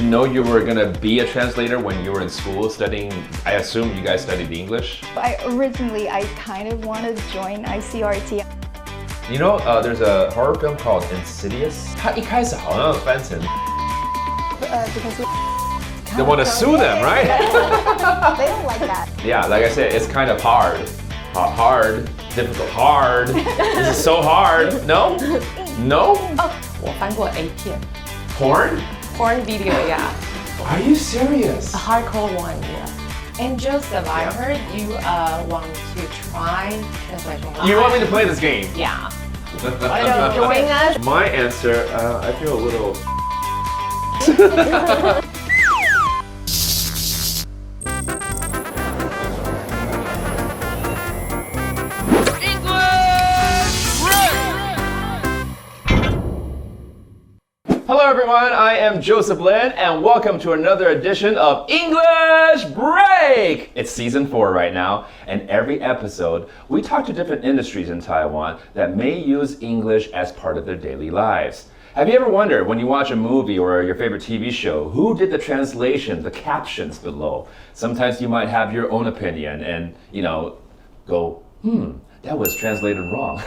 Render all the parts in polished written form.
you know you were gonna be a translator when you were in school studying? I assume you guys studied English. Originally, I kind of wanted to join ICRT. You know, there's a horror film called Insidious. 它一开始好像翻成 because they want to sue them, right? they don't like that. Yeah, like I said, it's kind of hard. Hard, difficult, hard. This is so hard. No? No? 我翻过 A 片 Porn? porn video, yeah. Are you serious? A hardcore one, yeah. And Joseph, I heard you want to try translation. You want me to play this game? Yeah. Why don't you join us? My answer, I feel a little... Hello everyone, I am Joseph Lin and welcome to another edition of English Break! It's season 4 right now, and every episode we talk to different industries in Taiwan that may use English as part of their daily lives. Have you ever wondered when you watch a movie or your favorite TV show, who did the translation, the captions below? Sometimes you might have your own opinion and, go, that was translated wrong.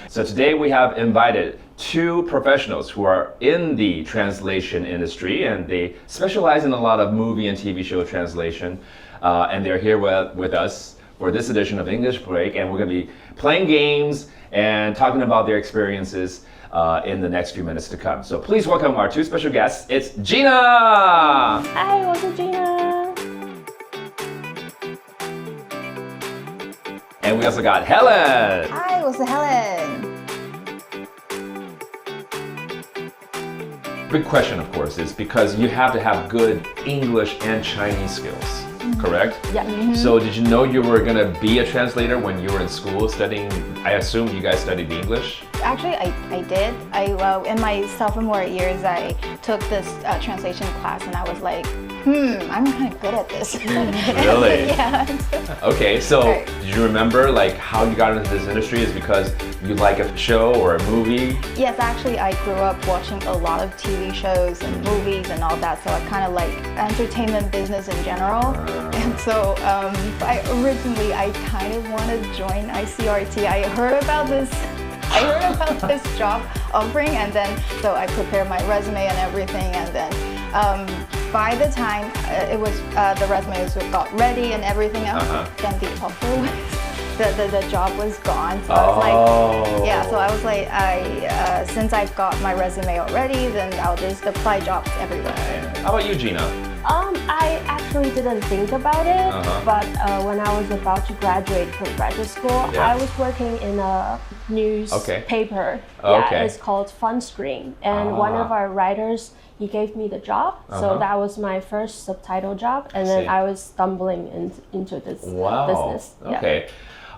So today we have invited two professionals who are in the translation industry and they specialize in a lot of movie and TV show translation. And they're here with us for this edition of English Break, and we're going to be playing games and talking about their experiences in the next few minutes to come. So please welcome our two special guests. It's Gina! Hi, 我是 Gina. And we also got Helen! Hi, 我是 Helen. Big question, of course, is because you have to have good English and Chinese skills, correct? Yeah. So did you know you were going to be a translator when you were in school studying? I assume you guys studied English? Actually, I did. In my sophomore years, I took this translation class and I was like, I'm kind of good at this. Really? Yeah. Okay, so did you remember how you got into this industry is because you like a show or a movie? Yes, actually, I grew up watching a lot of TV shows and movies and all that, so I kind of like entertainment business in general. And so originally, I kind of wanted to join ICRT. I heard about this job offering, and then so I prepared my resume and everything, and then by the time it was the resume got ready and everything else, then the offer was the job was gone. So I was like, yeah. So I was like, since I've got my resume already, then I'll just apply jobs everywhere. How about you, Gina? I actually didn't think about it, but when I was about to graduate from graduate school, I was working in a newspaper. It's called Fun Screen, and one of our writers, he gave me the job, so that was my first subtitle job, and then I was stumbling into this business. Okay.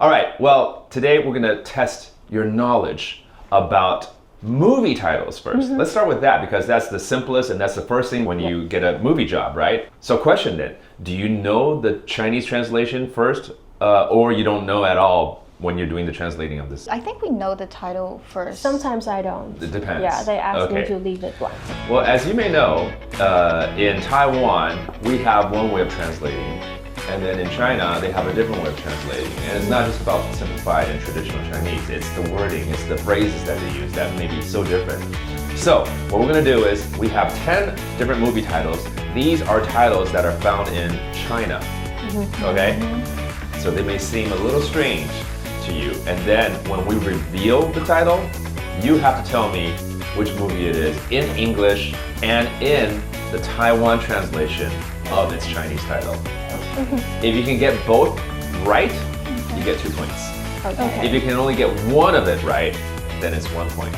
All right, well, today we're gonna test your knowledge about movie titles first. Let's start with that because that's the simplest and that's the first thing when you get a movie job, right? So question then, do you know the Chinese translation first or you don't know at all when you're doing the translating of this? I think we know the title first. Sometimes I don't. It depends. Yeah, they ask me to leave it blank. Well, as you may know, in Taiwan, we have one way of translating. And then in China, they have a different way of translating. And it's not just about simplified and traditional Chinese. It's the wording, it's the phrases that they use that may be so different. So what we're gonna do is we have 10 different movie titles. These are titles that are found in China, okay? So they may seem a little strange to you. And then when we reveal the title, you have to tell me which movie it is in English and in the Taiwan translation of its Chinese title. If you can get both right, you get 2 points. Okay. If you can only get one of it right, then it's 1 point.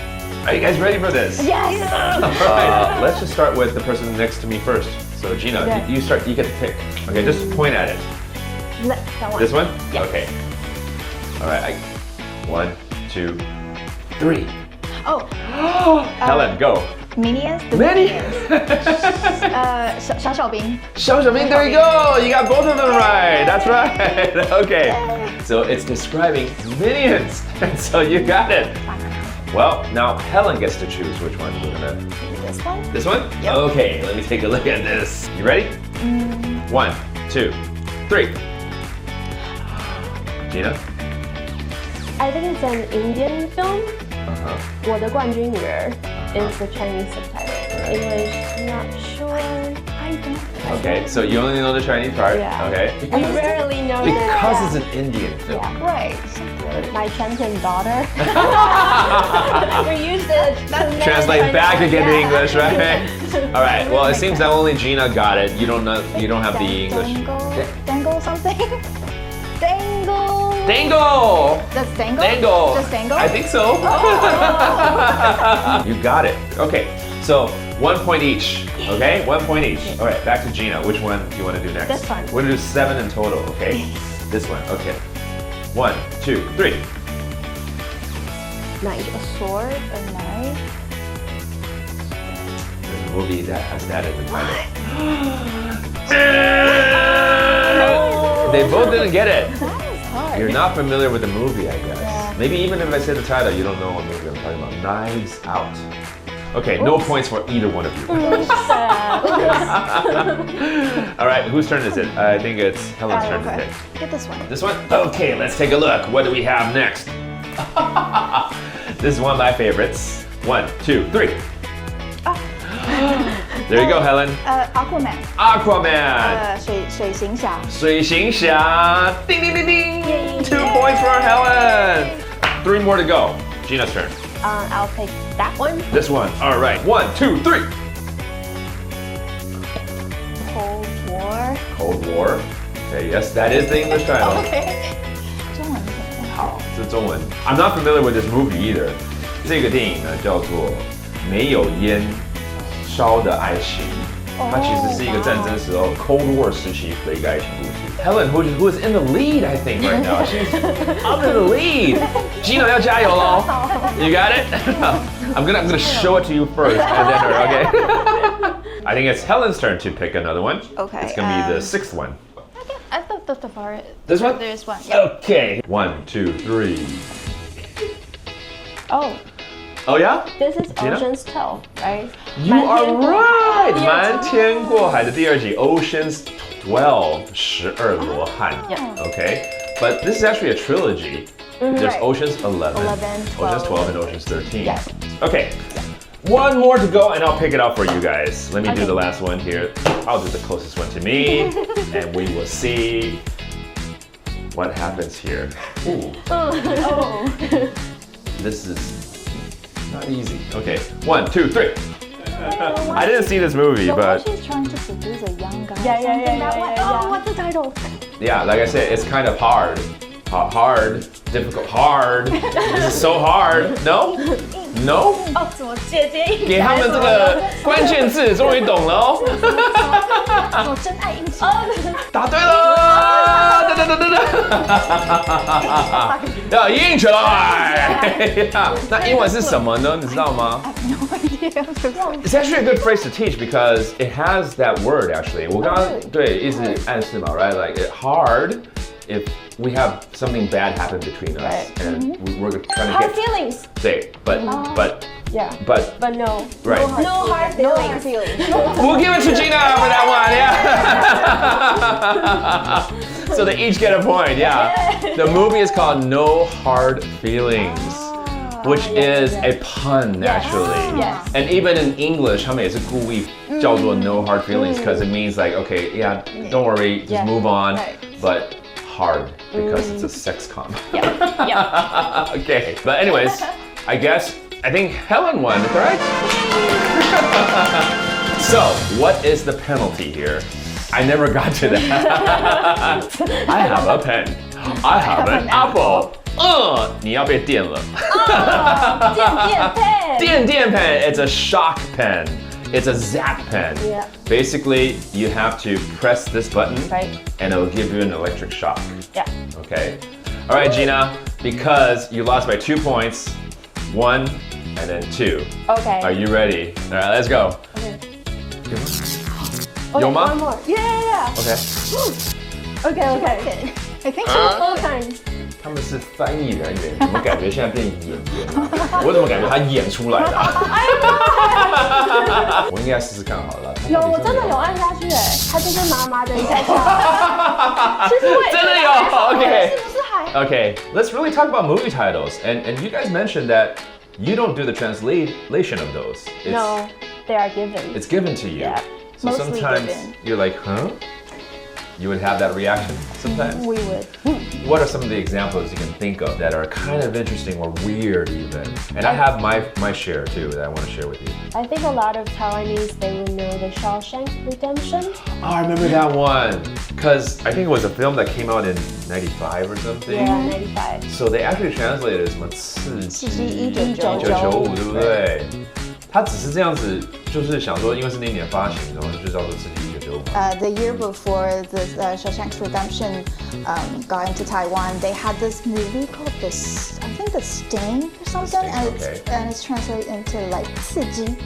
Are you guys ready for this? Yes! All right, let's just start with the person next to me first. So Gina, you start, you get to pick. Okay, just point at it. That one. This one? Yes. Okay. All right, 1, 2, 3. Oh. Helen, go. Minions? The Minions! 小小兵. There you go! You got both of them right! That's right! Okay. So it's describing minions. And so you got it. Well, now Helen gets to choose which one we're gonna. This one? This one? Yep. Okay, let me take a look at this. You ready? 1, 2, 3. Gina? I think it's an Indian film. 我的冠军女儿 is the Chinese subtitle. English, not sure. I don't know. Okay, so you only know the Chinese part? Yeah. Okay. We rarely know Because that. it's an Indian film. Yeah. Right. My champion daughter. We use it to Translate back again to Yeah. English, right? All right. Well, it seems that only Gina got it. You don't know. You don't have the English. Dangle something? Dangle. Dangle. That's dangle? Dangle. Just dangle? I think so. You got it. Okay. So 1 point each. Okay. 1 point each. All right. Back to Gina. Which one do you want to do next? This one. We're gonna do 7 in total. Okay. This one. Okay. 1, 2, 3. Knife. A sword, a knife. There's a movie that has that in the title. They both didn't get it. That is hard. You're not familiar with the movie, I guess. Yeah. Maybe even if I say the title, you don't know what movie I'm talking about. Knives Out. Okay, no points for either one of you. All right, whose turn is it? I think it's Helen's turn to Okay. pick. Get this one. This one? Okay, let's take a look. What do we have next? This is one of my favorites. 1, 2, 3. There you go, Helen. Aquaman. Aquaman. 水行侠. 水行侠. Ding, ding, ding, ding. 2 points for Helen. 3 more to go. Gina's turn. I'll pick that one. This one. All right. 1, 2, 3. Cold War. Cold War. Okay, yes, that is the English title. Okay. 中文是什么？好，这中文。I'm not familiar with this movie either. 这个电影呢叫做《没有烟烧的爱情》，它其实是一个战争时候 Cold War 时期的一个爱情故事。Helen, who is in the lead, I think right now. She's under the lead. Gina 要加油喽！ You got it? I'm gonna show it to you first, and then her. Okay. I think it's Helen's turn to pick another one. Okay, It's gonna be the 6th one. I thought the far. This one? There's one. Yeah. Okay. 1, 2, 3. Oh, Oh yeah? this is Gina? Ocean's 12, right? You are right. 瞒瞒天过海的第二集 Ocean's 12 12罗汉 Yeah. Okay. But this is actually a trilogy. There's Right. Ocean's 11, 11, Ocean's 12, 12. and Ocean's 13. Yes. Okay. One more to go, and I'll pick it out for you guys. Let me do the last one here. I'll do the closest one to me, and we will see what happens here. Ooh. Oh. This is not easy. Okay, 1, 2, 3. I didn't see this movie, So but she's trying to seduce a young guy. Yeah, yeah, something yeah, that yeah, way. yeah. Oh, what's the title? yeah, like I said, it's kind of hard. Hard, difficult, hard. This is so hard. No? No? 哦，怎么姐姐一给他们这个关键字，终于懂了哦。哦，真爱印记。答对了！哒哒哒哒哒！要硬起来！那英文是什么呢？你知道吗 I have no idea. I'm so sorry.？It's actually a good phrase to teach because it has that word actually. 我刚刚对一直暗示嘛 ，right? Like it hard if we have something bad happen between us Right. and we're trying to Hard get feelings. 对，but Yeah. but But no. right. No hard No feelings. hard feelings. We'll give it to Gina for that one, yeah. So they each get a point, yeah. The movie is called No Hard Feelings, which is a pun actually. Yes. And even in English, 他们也是故意叫做 No Hard Feelings because it means like, okay, yeah, don't worry, just Yeah. move on, Right. but hard because it's a sex com. Yeah. Okay, but anyways, I think Helen won, correct? So, what is the penalty here? I never got to that. I have a pen. I have an apple. 你要被电了。电pen. It's a shock pen. It's a zap pen. Yeah. Basically, you have to press this button, Right. and it will give you an electric shock. Yeah. Okay. All right, Gina. Because you lost by 2 points, 1 and then 2. Okay. Are you ready? All right, let's go. Okay, Yo Ma? one more. Yeah. Okay. Okay. I think so. All time. 他们是翻译人员，怎么感觉现在变演员？我怎么感觉他演出来的？我应该试试看好了。有，我真的有按下去哎，他就是妈妈的一下下。其实我也真的有 ，OK。是不是还 Okay, let's really talk about movie titles. And you guys mentioned that you don't do the translation of those. No, they are given. It's given to you. Yeah. So Mostly sometimes given. you're like, huh? You would have that reaction sometimes. We would. What are some of the examples you can think of that are kind of interesting or weird even? And I have my share too that I want to share with you. I think a lot of Taiwanese, they would know the Shawshank Redemption. Oh, I remember that one. Because I think it was a film that came out in 95 or something. Yeah, 95. So they actually translated it as 什么刺激1995对不对？他只是这样子，就是想说，因为是那一年发行，然后就叫做刺激1995。The year before the Shawshank Redemption got into Taiwan, they had this movie called I think The Sting or something, and it's translated into like 刺激.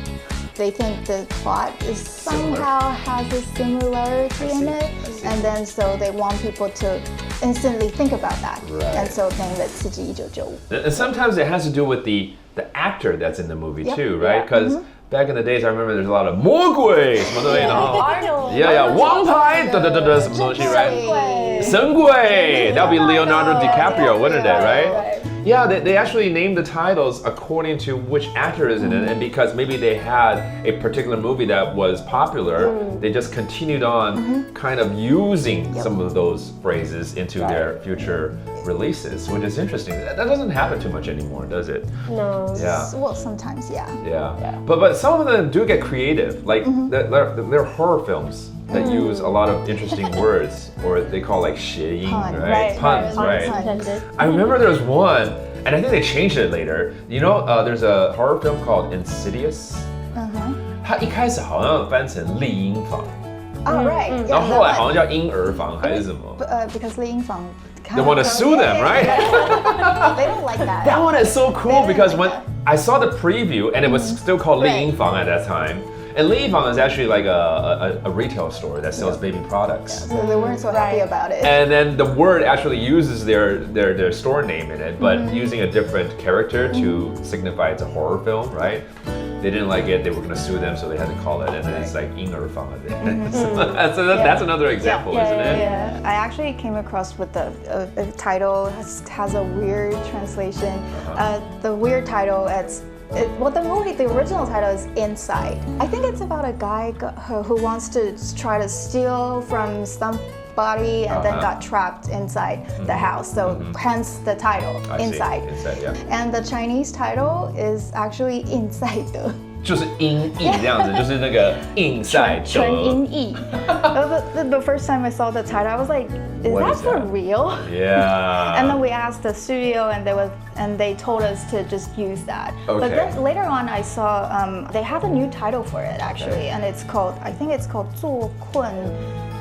They think the plot is somehow has a similarity in it, and then so they want people to instantly think about that, and so think that 刺激1995. And sometimes it has to do with the actor that's in the movie too, right? Because back in the days, I remember there's a lot of 魔鬼什么东西，然后 Arnold. yeah, 王牌什么东西 right? 神鬼 that would be Leonardo DiCaprio, wouldn't it, right? Yeah, they actually named the titles according to which actor is in it, and because maybe they had a particular movie that was popular, they just continued on kind of using some of those phrases into their future releases, which is interesting. That doesn't happen too much anymore, does it? No. Yeah. Well, sometimes, yeah. Yeah. But some of them do get creative, like they're horror films that use a lot of interesting words, or they call like 谐音, right? Puns, right? I remember there was one, and I think they changed it later. You know, there's a horror film called Insidious. 它一开始好像翻成丽婴房， Oh, right. 然后后来好像叫婴儿房还是什么。Because 丽婴房 They want to sue them, right? They don't like that. That one is so cool because when I saw the preview and it was still called 丽婴房 at that time. And 丽婴房 is actually like a retail store that sells baby products. So they weren't so happy about it. And then the word actually uses their store name in it, but using a different character to signify it's a horror film, right? They didn't like it, they were gonna sue them, so they had to call it, and then it's like 婴儿房 so that's another example, isn't it? Yeah, I actually came across with the title has a weird translation. The weird title the original title is Inside. I think it's about a guy who wants to try to steal from somebody and then got trapped inside the house. So hence the title, Inside. Inside, yeah. And the Chinese title is actually Inside 的。就是音译这样子，就是那个inside 纯音译。The first time I saw the title, I was like, is that for real? Yeah. And then we asked the studio, and they told us to just use that. Okay. But then later on, I saw they have a new title for it actually, and I think it's called 坐困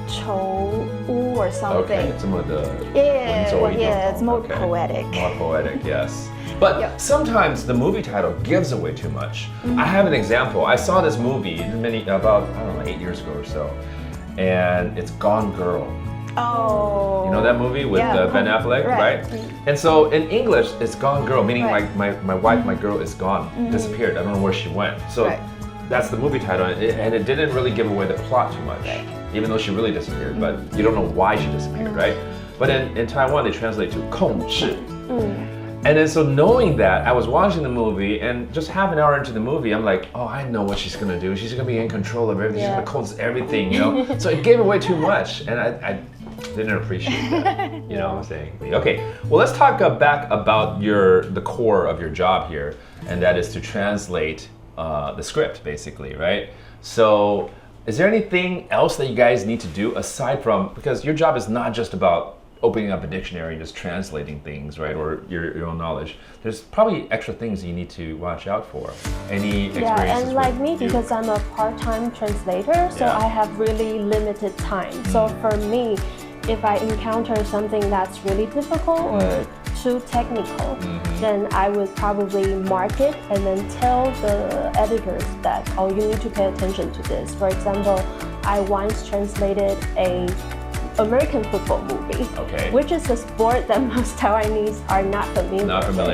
愁屋 or something. Okay, 这么的 Yeah, it's more poetic. More poetic, yes. But sometimes the movie title gives away too much. I have an example. I saw this movie about 8 years ago or so, and it's Gone Girl. Oh. You know that movie with Ben Affleck, right? And so in English, it's Gone Girl, meaning my wife, my girl is gone, disappeared. I don't know where she went. So that's the movie title, and it didn't really give away the plot too much, even though she really disappeared, but you don't know why she disappeared, right? But in Taiwan, they translate to 控制. And then so knowing that, I was watching the movie, and just half an hour into the movie, I'm like, oh, I know what she's gonna do. She's gonna be in control of everything. She's gonna close everything, you know? So it gave away too much, and I didn't appreciate that. You know what I'm saying? Okay, well, let's talk back about the core of your job here, and that is to translate the script, basically, right? So is there anything else that you guys need to do aside from, because your job is not just about opening up a dictionary and just translating things, right? Or your own knowledge. There's probably extra things you need to watch out for. Any experiences? Yeah, and like me, because I'm a part-time translator, so I have really limited time. So for me, if I encounter something that's really difficult or too technical, then I would probably mark it and then tell the editors that, oh, you need to pay attention to this. For example, I once translated a American football movie, which is a sport that most Taiwanese are not familiar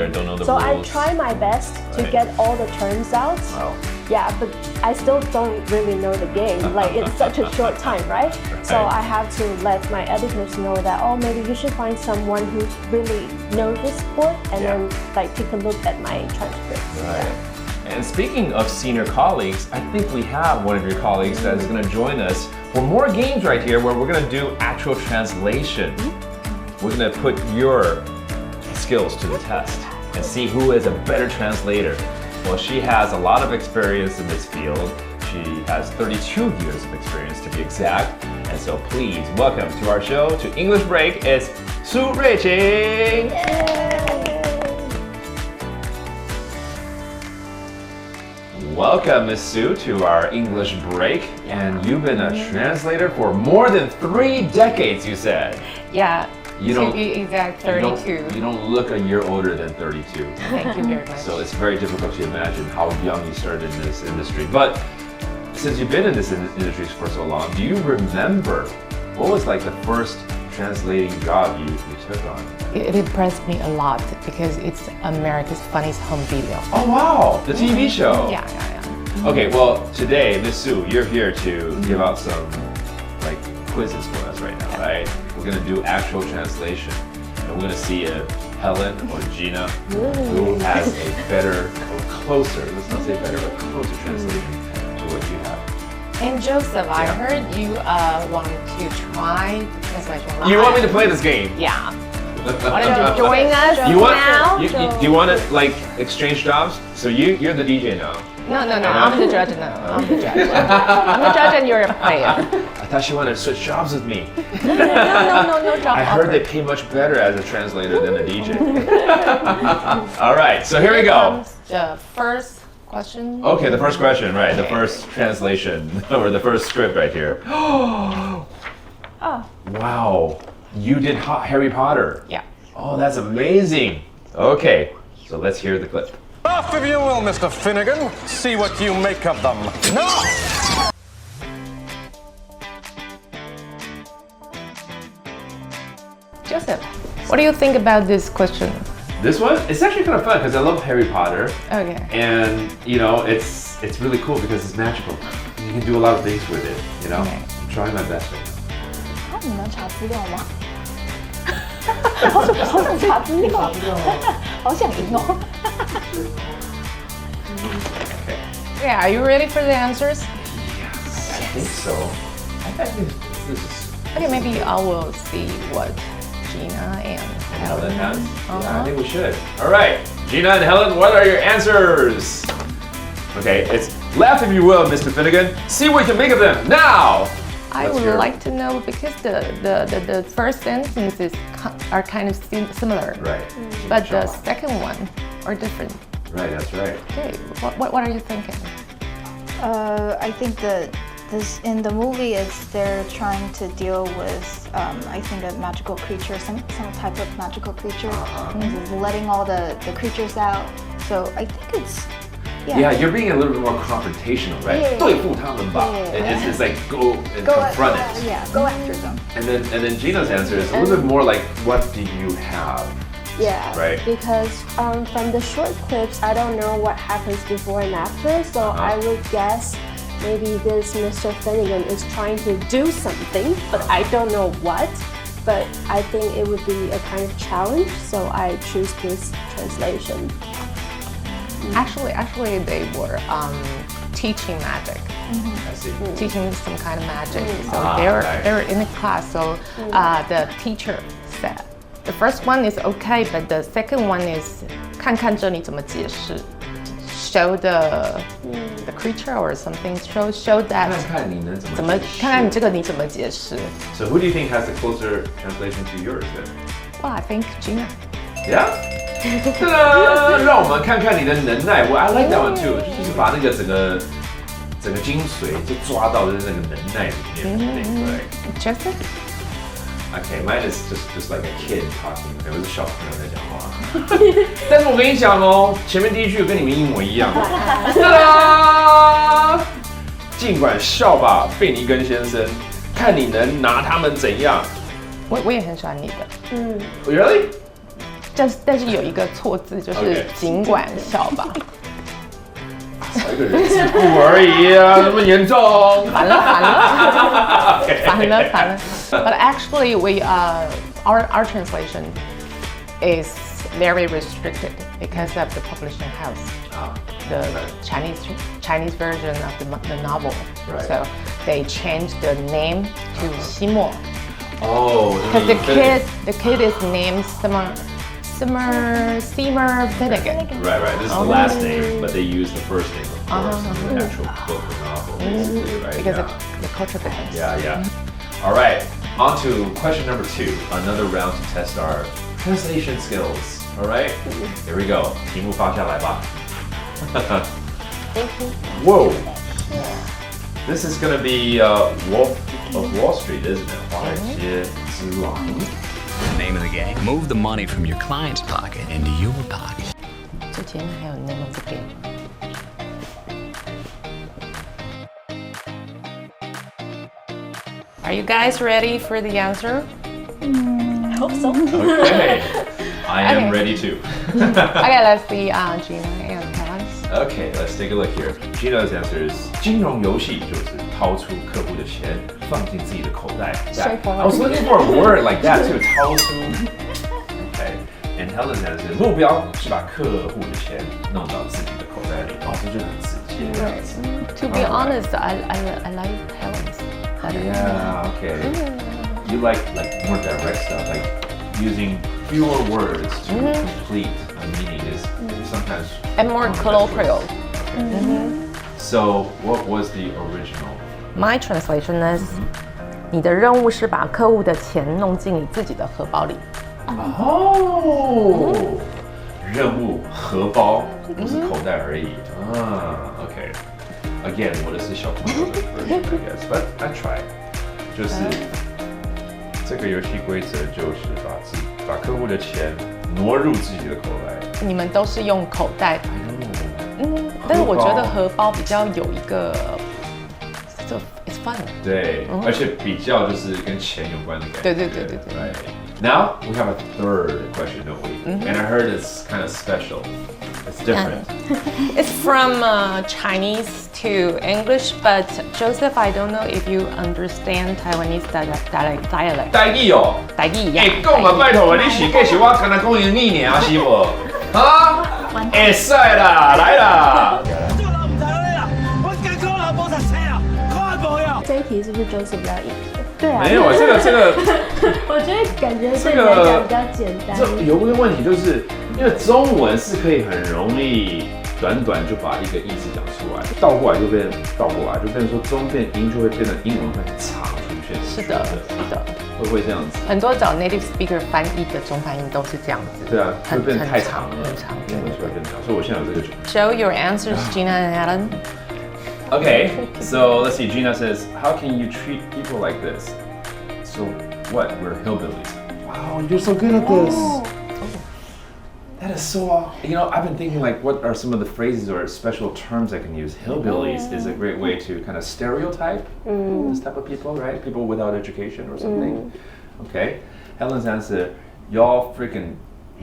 with. Don't know the so rules. I try my best to get all the terms out. Wow. Yeah, but I still don't really know the game. Like it's such a short time, right? So I have to let my editors know that, oh, maybe you should find someone who really knows this sport and then like take a look at my transcripts. Right. And speaking of senior colleagues, I think we have one of your colleagues that is going to join us for more games right here where we're going to do actual translation. We're going to put your skills to the test and see who is a better translator. Well, she has a lot of experience in this field. She has 32 years of experience to be exact. And so please welcome to our show, to English Break, is Su Ruiqing. Welcome, Miss Sue, to our English Break. And you've been a translator for more than 3 decades, you said. Yeah. You don't, to be exact, 32. You don't look a year older than 32. Thank you very much. So it's very difficult to imagine how young you started in this industry. But since you've been in this industry for so long, do you remember what was like the first translating job you took on? It impressed me a lot because it's America's Funniest Home Video. Oh wow, the TV show. Yeah. Okay, well today, Miss Sue, you're here to give out some like quizzes for us right now, right? We're gonna do actual translation, and we're gonna see if Helen or Gina, who has a better or closer, let's not say better, but closer translation to what you have. And Joseph, I heard you want to try the translation. You want me to play this game? Yeah. Why don't you join us now? Do you want to like exchange jobs? So you're the DJ now. No, I'm the judge now. I'm the judge. I'm the judge and you're a player. I thought she wanted to switch jobs with me. No job I heard they pay much better as a translator than a DJ. All right, so here we go. The first question. Okay, the first question, right? The first translation or the first script right here. Oh. Wow, you did Harry Potter. Yeah. Oh, that's amazing. Okay, so let's hear the clip. Off if you will, Mr. Finnegan. See what you make of them. No! Joseph, what do you think about this question? This one, it's actually kind of fun because I love Harry Potter. Okay. And you know, it's really cool because it's magical. You can do a lot of things with it. You know, I'm trying my best right now. 你能查资料吗？好想查资料，好想赢哦。 Yeah, are you ready for the answers? Yes, I think so. I think this is. Okay, maybe I will see what Gina and Helen has. Yeah, I think we should. All right, Gina and Helen, what are your answers? Okay, it's laugh if you will, Mr. Finnegan. See what you can make of them now. I would like to know because the first sentences are kind of similar. Right. But the second one are different. Right, that's right. Okay, what are you thinking? I think this in the movie is they're trying to deal with I think a magical creature, some type of magical creature, letting all the creatures out. So I think it's yeah, you're being a little bit more confrontational, right? 对付他们吧. It's like go and confront it. Yeah, go after them. And then Gina's answer is a little bit more like, what do you have? Yeah, right. Because from the short clips, I don't know what happens before and after, so I would guess maybe this Mr. Finnegan is trying to do something, but I don't know what. But I think it would be a kind of challenge, so I choose this translation. Actually, they were teaching magic. I see. Teaching some kind of magic. So they're in a class. So the teacher said, the first one is okay, but the second one is 看看这你怎么解释. Show the creature or something. Show that. 看看你能怎么解释. 怎么看看你这个你怎么解释. So who do you think has the closer translation to yours then? Well, I think Gina. Yeah. 让我们看看你的能耐。I like that one too. 就是把那个整个精髓就抓到的那个能耐里面。对。Joseph? Okay, mine is just like a kid talking. 我是小朋友在讲话。但是我跟你讲哦，前面第一句跟你们一模一样。哒啦！尽管笑吧，费尼根先生，看你能拿他们怎样。我也很喜欢你的。Really？ 但是有一个错字，就是尽管笑吧。少一个人字部而已啊，那么严重？烦了。But actually, our translation is very restricted because of the publishing house. The Chinese version of the novel. Right. So they changed the name to Ximo. Oh, Because the kid is named Seymour Finnegan. Right. This is the last name, but they use the first name, of course, in the actual book or novel, basically, right? Because of the cultural difference. Yeah. All right, on to question number 2, another round to test our translation skills. All right, here we go. 题目发下来吧。Thank you. Whoa. This is gonna be Wolf of Wall Street, isn't it? 华尔街之狼。Name of the game. Move the money from your client's pocket into your pocket. 之前还有 name of the game. Are you guys ready for the answer? I hope so. Okay, I am ready too. Okay, let's see Gina and Helen's. Okay, let's take a look here. Gina's answer is 金融游戏就是掏出客户的钱放进自己的口袋。I was looking for a word like that too. 掏出。Okay, and Helen's answer 目标是把客户的钱弄到自己的口袋里。哦，这就很直接这样子。To be honest, I like Helen's better. Yeah, okay. You like more direct stuff, like using fewer words to complete a meaning is sometimes And more colloquial. So, what was the original? My translation is 你的任务是把客户的钱弄进你自己的荷包里。哦，任务荷包不是口袋而已啊。Okay. Again, 我的是小朋友的 version, I guess, but I tried. 就是这个游戏规则就是把客户的钱挪入自己的口袋。你们都是用口袋，但是我觉得荷包比较有一个，就 it's fun。对，而且比较就是跟钱有关的感觉。对。Right. Now we have a third question, don't we? And I heard it's kind of special. It's different. It's from Chinese to English, but Joseph, I don't know if you understand Taiwanese dialect. 台语哦。台语呀。讲啊，拜托啊，你是计是我刚才讲英语尔是无？啊？会使啦，来啦。这一题是不是 Joseph 要赢？对啊。没有，这个，我觉得感觉对你来讲比较简单。这有一个问题，就是因为中文是可以很容易短就把一个意思讲出来，倒过来就变倒过来，就变成说中变音就会变成英文会很长出现。是的，会不会这样子？很多找 native speaker 翻译的中翻译都是这样子。对啊，会变得太长了，很长，英文就会变长。所以我现在有这个。Show your answers, Gina and Helen. Okay, so let's see. Gina says, "How can you treat people like this?" So what? We're hillbillies. Wow, you're so good at this. That is so. I've been thinking like, what are some of the phrases or special terms I can use? Hillbillies is a great way to kind of stereotype this type of people, right? People without education or something. Okay. Helen's answer: y'all freaking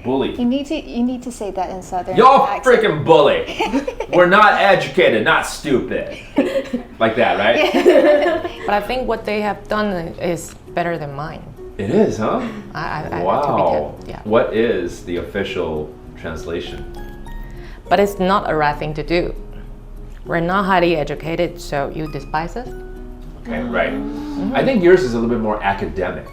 bully. You need to say that in Southern Y'all accent. freaking bully. We're not educated, not stupid. Like that, right? But I think what they have done is better than mine. It is, huh? Wow. Yeah. What is the official translation? But it's not a right thing to do. We're not highly educated, so you despise us? Okay, right. I think yours is a little bit more academic,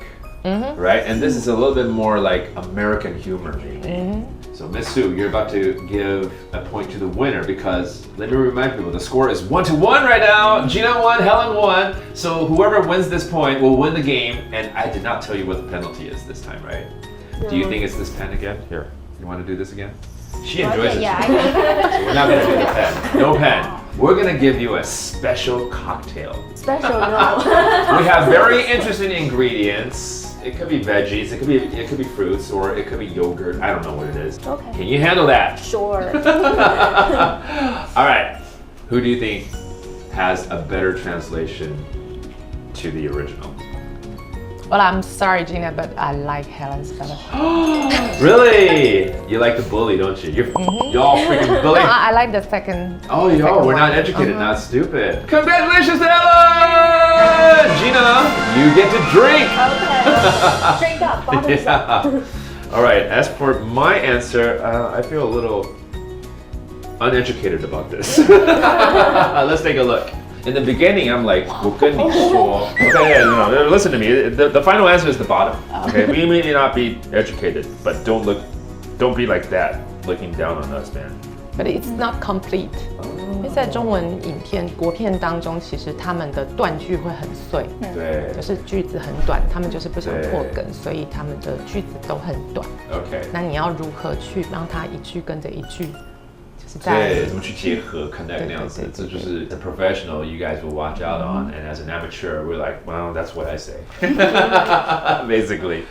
right? And this is a little bit more like American humor, maybe. So Miss Sue, you're about to give a point to the winner because let me remind people the score is 1-1 right now. Gina won, Helen won. So whoever wins this point will win the game. And I did not tell you what the penalty is this time, right? No. Do you think it's this pen again? Here, you want to do this again? She enjoys it. Yeah. So we're not gonna do the pen. No pen. We're gonna give you a special cocktail. Special, no. We have very interesting ingredients. It could be veggies, it could be fruits, or it could be yogurt. I don't know what it is. Okay. Can you handle that? Sure. All right. Who do you think has a better translation to the original? Well, I'm sorry, Gina, but I like Helen's better. Really? You like the bully, don't you? Y'all freaking bully. No, I like the second. Oh, y'all, we're not educated, not stupid. Congratulations, Ellen! Gina, you get to drink. Okay. Drink up, bottoms up. All right, as for my answer, I feel a little uneducated about this. Let's take a look. In the beginning, I'm like, 我跟你说. Okay, no, listen to me. The final answer is the bottom. Okay, we may not be educated, but don't be like that, looking down on us, man. But it's not complete. 因为在中文影片、国片当中，其实他们的断句会很碎，对，就是句子很短，他们就是不想破梗，所以他们的句子都很短。Okay. 那你要如何去让它一句跟着一句？对，怎么去结合 connect 那样子，这就是 the professional you guys will watch out on, and as an amateur, we're like, well, that's what I say. Basically,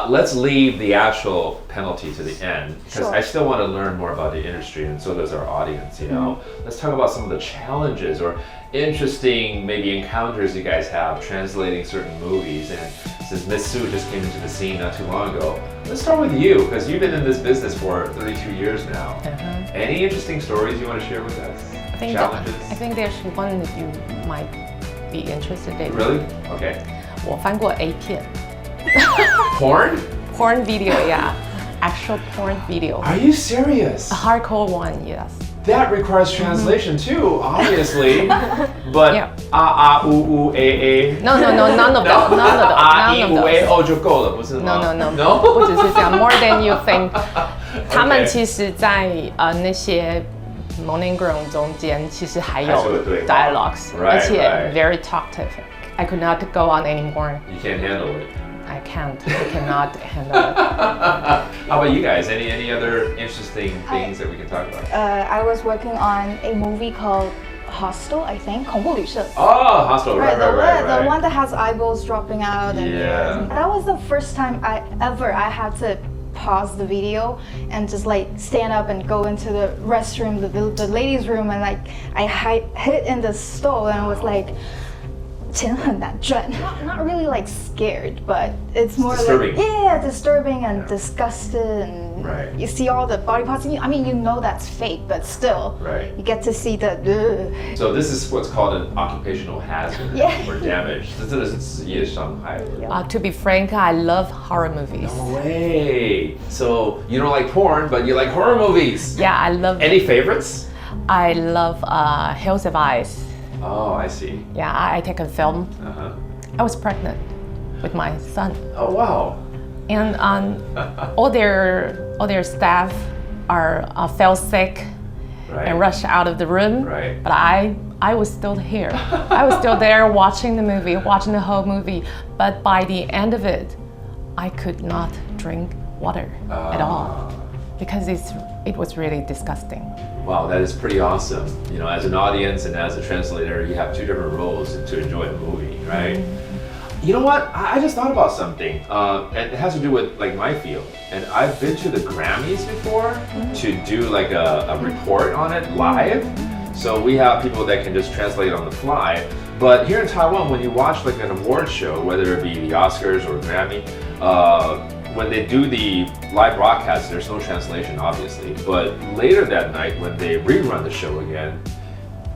let's leave the actual penalty to the end because I still want to learn more about the industry, and so does our audience. You know, let's talk about some of the challenges or interesting maybe encounters you guys have translating certain movies. And since Miss Sue just came into the scene not too long ago, let's start with you because you've been in this business for 32 years now. Any interesting stories you want to share with us? Challenges? I think there's one that you might be interested in. Really? Okay. 我翻过 A 片。Porn? Porn video, yeah. Actual porn video. Are you serious? A hardcore one, yes. That requires translation too, obviously. But Yeah. No, none of those. O 就够了，不是吗？ No. 不只是这样 more than you think. 他们其实在那些 monogram 中间，其实还有 dialogues， 而且 very talkative. I could not go on anymore. You can't handle it. I cannot handle it. How about you guys? Any other interesting things that we can talk about? I was working on a movie called Hostel, I think. 恐怖旅社. Oh, Hostel, right. The one that has eyeballs dropping out. And that was the first time I had to pause the video and just like stand up and go into the restroom, the ladies' room, and like I hid in the stall and I was like, 钱很难赚. Not really like scared, but it's more disturbing. Like disturbing and disgusted, and you see all the body parts. I mean, you know that's fake, but still, you get to see the. So this is what's called an occupational hazard or damage. 这真的是职业伤害了。 To be frank, I love horror movies. No way. So you don't like porn, but you like horror movies. Yeah, I love. Any favorites? I love Hills of Ice. Oh, I see. Yeah, I take a film. I was pregnant with my son. Oh, wow. And all their staff fell sick and rushed out of the room. Right. But I was still here. I was still there watching the movie, watching the whole movie. But by the end of it, I could not drink water at all because it was really disgusting. Wow, that is pretty awesome. You know, as an audience and as a translator, you have two different roles to enjoy a movie, right? You know what? I just thought about something, and it has to do with like my field. And I've been to the Grammys before to do like a report on it live. So we have people that can just translate on the fly. But here in Taiwan, when you watch like an award show, whether it be the Oscars or Grammy, when they do the live broadcast, there's no translation, obviously. But later that night, when they rerun the show again,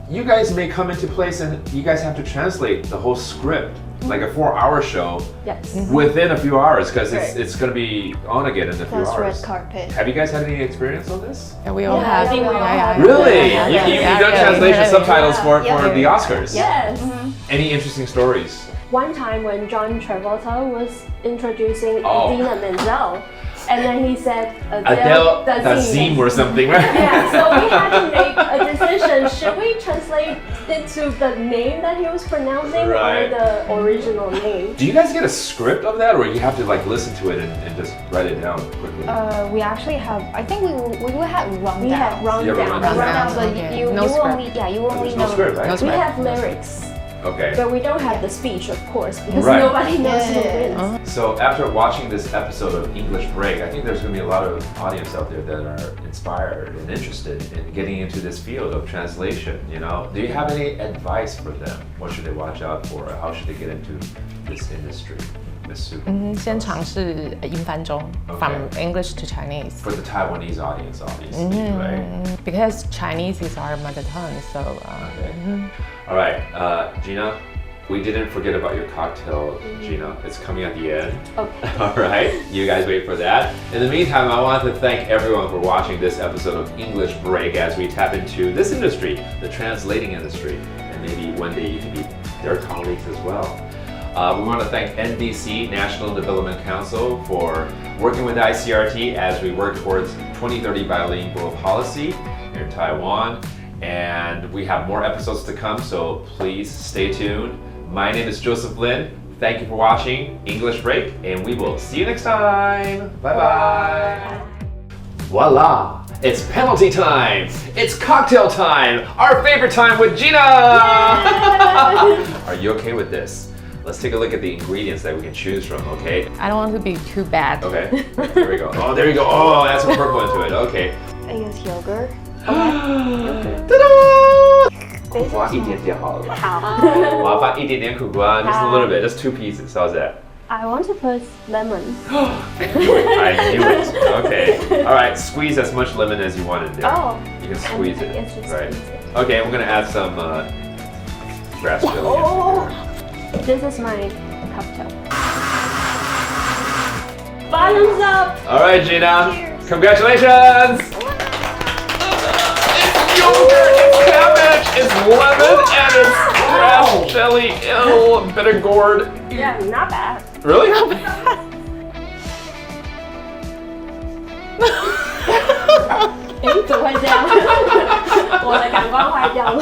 you guys may come into place and you guys have to translate the whole script, like a 4-hour show, within a few hours, because it's going to be on again in a few hours. Red carpet. Have you guys had any experience on this? Yeah, we all have. Really? You've done translation subtitles for the Oscars? Yes. Any interesting stories? One time when John Travolta was introducing Idina Menzel, and then he said Adele Dazeem or something, right? Yeah, so we had to make a decision. Should we translate it to the name that he was pronouncing or the original name? Do you guys get a script of that, or you have to like listen to it and just write it down quickly? We actually have. I think we had rundowns. We have rundowns. But you only know. No script, right? We have lyrics. Okay. But we don't have the speech, of course, because nobody knows who wins. So after watching this episode of English Break, I think there's going to be a lot of audience out there that are inspired and interested in getting into this field of translation. You know, do you have any advice for them? What should they watch out for? How should they get into this industry? Miss Sue. 先尝试英翻中 from English to Chinese. For the Taiwanese audience, obviously, right? Because Chinese is our mother tongue, so. All right, Gina, we didn't forget about your cocktail, Gina. It's coming at the end. Okay. All right, you guys wait for that. In the meantime, I want to thank everyone for watching this episode of English Break as we tap into this industry, the translating industry, and maybe one day you can be their colleagues as well. We want to thank NBC, National Development Council, for working with ICRT as we work towards 2030 bilingual policy here in Taiwan. And we have more episodes to come, so please stay tuned. My name is Joseph Lin. Thank you for watching English Break, and we will see you next time. Bye-bye. Voila! It's penalty time! It's cocktail time! Our favorite time with Gina! Are you okay with this? Let's take a look at the ingredients that we can choose from, okay? I don't want to be too bad. Okay, here we go. Oh, there you go. Oh, add some purple into it. Okay. I guess yogurt. Ta-da! 苦瓜一点点好了吧？好。我要放一点点苦瓜 just a little bit, just 2 pieces. How's that? I want to put lemon. I knew it. Okay. All right, squeeze as much lemon as you want in there. Oh. You can squeeze it. Yes, just right. squeeze it. Okay, we're gonna add some grass chili. Oh. This is my cocktail. Bottoms up! All right, Gina. Cheers. Congratulations! It's yogurt, it's cabbage, it's lemon, and it's grass jelly. Ew, bitter gourd. Yeah, not bad. Really? 怎么会这样？我的感官坏掉了。